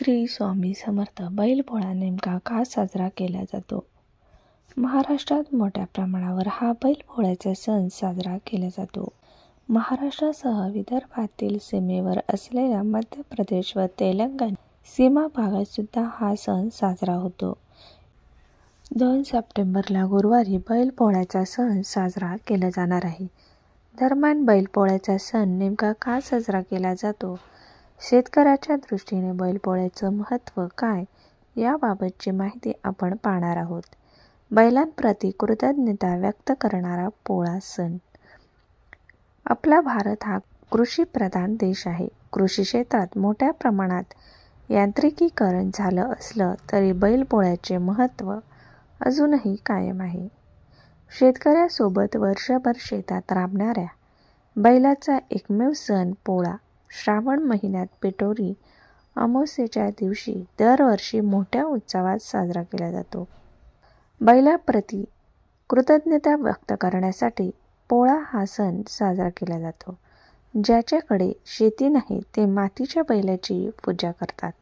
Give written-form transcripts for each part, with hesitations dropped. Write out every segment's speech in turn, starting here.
श्री स्वामी समर्थ. बैलपोळा नेमका का साजरा केला जातो? महाराष्ट्रात मोठ्या प्रमाणावर हा बैलपोळ्याचा सण साजरा केला जातो. महाराष्ट्रासह विदर्भातील सीमेवर असलेल्या मध्य प्रदेश व तेलंगणा सीमा भागात सुद्धा हा सण साजरा होतो. 2 सप्टेंबरला गुरुवारी बैलपोळ्याचा सण साजरा केला जाणार आहे. दरम्यान बैलपोळ्याचा सण नेमका का साजरा केला जातो? शेतकऱ्याच्या दृष्टीने बैलपोळ्याचं महत्त्व काय, याबाबतची माहिती आपण पाहणार आहोत. बैलांप्रती कृतज्ञता व्यक्त करणारा पोळा सण. आपला भारत हा कृषीप्रधान देश आहे. कृषी क्षेत्रात मोठ्या प्रमाणात यांत्रिकीकरण झालं असलं तरी बैलपोळ्याचे महत्त्व अजूनही कायम आहे. शेतकऱ्यासोबत वर्षभर शेतात राबणाऱ्या बैलाचा एकमेव सण पोळा श्रावण महिन्यात पिठोरी अमावास्येच्या दिवशी दरवर्षी मोठ्या उत्सवात साजरा केला जातो. बैलाप्रती कृतज्ञता व्यक्त करण्यासाठी पोळा हा सण साजरा केला जातो. ज्याच्याकडे शेती नाही ते मातीच्या बैलाची पूजा करतात.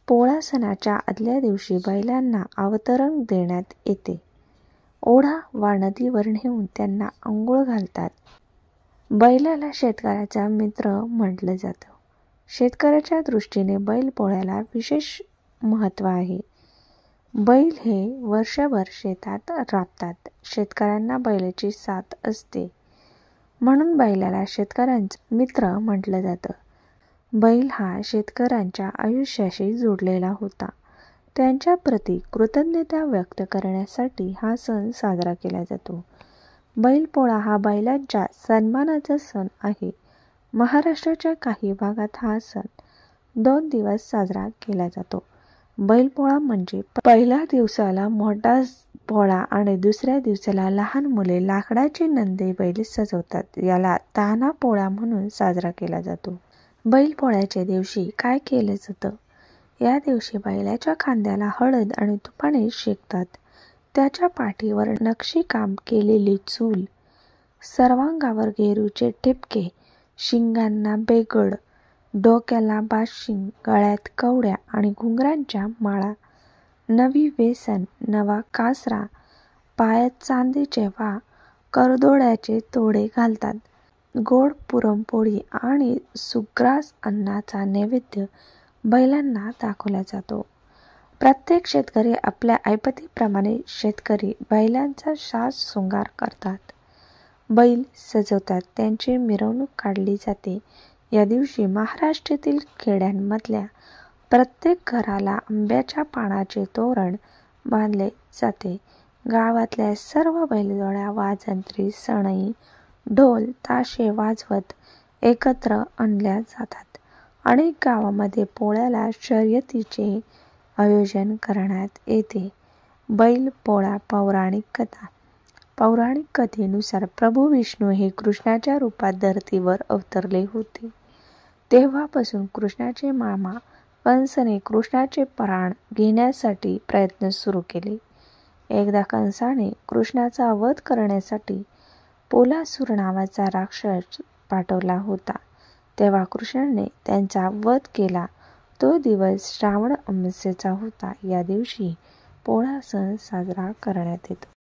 पोळा सणाच्या आदल्या दिवशी बैलांना अवतरण देण्यात येते. ओढा वा नदीवर नेऊन त्यांना अंघोळ घालतात. बैलाला शेतकऱ्याचा मित्र म्हटलं जातं. शेतकऱ्याच्या दृष्टीने बैलपोळ्याला विशेष महत्त्व आहे. बैल हे वर्षभर शेतात राबतात. शेतकऱ्यांना बैलाची साथ असते, म्हणून बैलाला शेतकऱ्यांचा मित्र म्हटलं जातं. बैल हा शेतकऱ्यांच्या आयुष्याशी जोडलेला होता. त्यांच्या प्रती कृतज्ञता व्यक्त करण्यासाठी हा सण साजरा केला जातो. बैलपोळा हा बैलांच्या सन्मानाचा सण आहे. महाराष्ट्राच्या काही भागात हा सण 2 दिवस साजरा केला जातो. बैलपोळा म्हणजे पहिल्या दिवसाला मोठा पोळा आणि दुसऱ्या दिवसाला लहान मुले लाकडाचे नंदी बैल सजवतात. याला तान्हा पोळा म्हणून साजरा केला जातो. बैलपोळ्याच्या दिवशी काय केलं जातं? या दिवशी बैलाच्या खांद्याला हळद आणि तुपाने शेकतात. त्याच्या पाठीवर नक्षीकाम केलेली चूल, सर्वांगावर गेरूचे ठिपके, शिंगांना बेगड, डोक्याला बाशिंग, गळ्यात कवड्या आणि घुंगरांच्या माळा, नवी वेसन, नवा कासरा, पायात चांदीचे वा करदोड्याचे तोडे घालतात. गोड पुरणपोळी आणि सुग्रास अन्नाचा नैवेद्य बैलांना दाखवला जातो. प्रत्येक शेतकरी आपल्या ऐपतीप्रमाणे शेतकरी बैलांचा साज शृंगार करतात. बैल सजवतात. त्यांची मिरवणूक काढली जाते. या दिवशी महाराष्ट्रातील खेड्यांमधल्या प्रत्येक घराला आंब्याच्या पानाचे तोरण बांधले जाते. गावातल्या सर्व बैलजोड्या वाजंत्री, सनई, ढोल, ताशे वाजवत एकत्र आणल्या जातात. अनेक गावामध्ये पोळ्याला शर्यतीचे आयोजन करण्यात येते. बैल पोळा पौराणिक कथा. पौराणिक कथेनुसार प्रभू विष्णू हे कृष्णाच्या रूपात धरतीवर अवतरले होते. तेव्हापासून कृष्णाचे मामा कंसने कृष्णाचे प्राण घेण्यासाठी प्रयत्न सुरू केले. एकदा कंसाने कृष्णाचा वध करण्यासाठी पोलासूर नावाचा राक्षस पाठवला होता. तेव्हा कृष्णाने त्यांचा वध केला. तो दिवस श्रावण अमावास्येचा होता. या दिवशी पोळा सण साजरा करण्यात येतो.